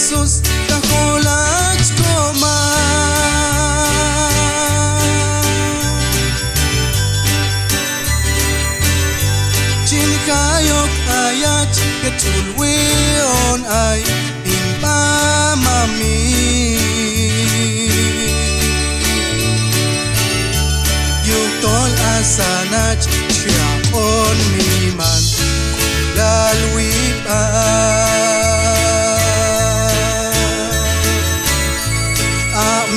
Jesus kaholach koma Chin kayok ayat ketulwi on ay impa mamin Yutol asanach siya on Miman kulal Wib'an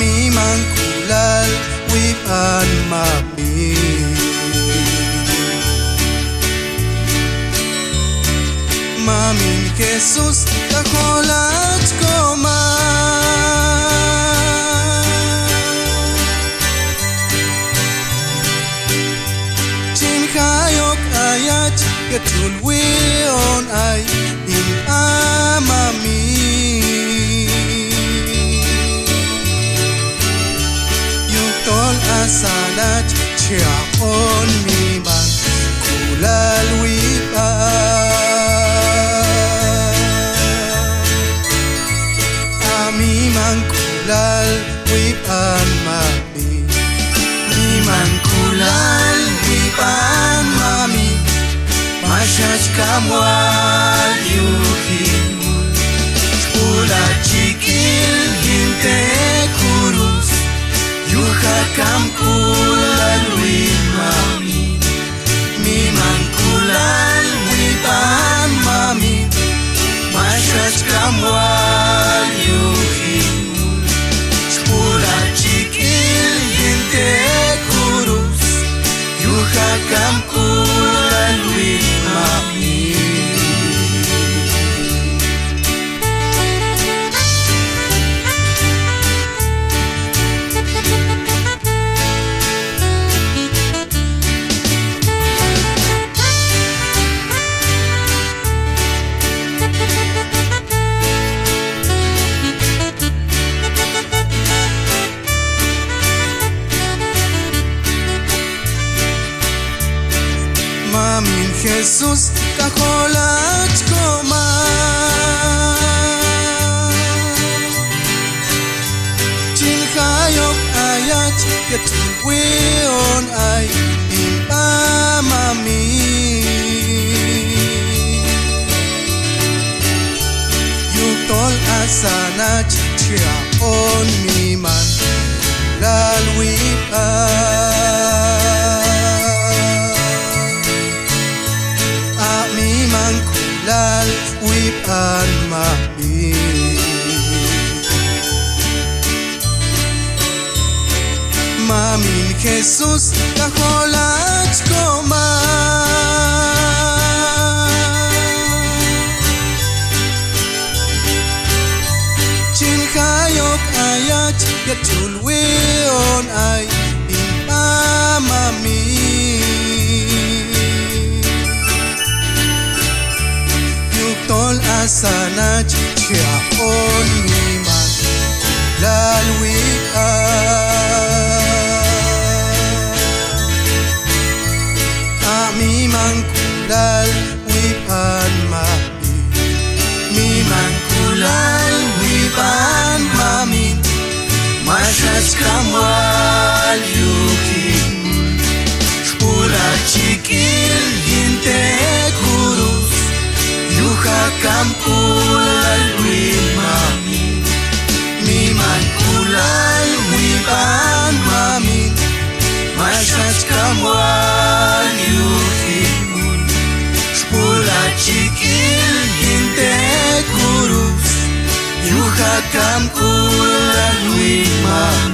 Miman kulal Wib'an mamin Mamin Jesus kaholach koma Chin kayok ayat ketulwi on ay impa mamin Yutol asanach siya on Miman kulal Wib'an Miman kulal Wib'an mamin Miman kulal Wib'an mamin Mashach kamwal yuhimul Shpula chikil hinte kurus Yuha kam kulal Wib'an Miman kulal Wib'an mamin Mashach kamwal yuhimul Shpula chikil hinte kurus Yuha kam kulal Wib'an Mamin Jesus kaholach koma Chin kayok ayat ketulwi on ay impa mamin Yutol asanach siya on Miman kulal Wib'an Miman kulal Wib'an mamin Mamin Jesus kaholach koma Chin kayok ayat ketulwi on ay impa mamin Yutol asanach siya on Miman kulal Wib'an Miman kulal Wib'an mamin Miman kulal Wib'an mamin Mashach kamwal yuhimul Shpula chikil hinte kurus Yuha kam kulal Wib'an Miman kulal Wib'an mamin Mashach kamwal yuhimul Shpula chikil hinte kurus Yuha kam kulal Wib'an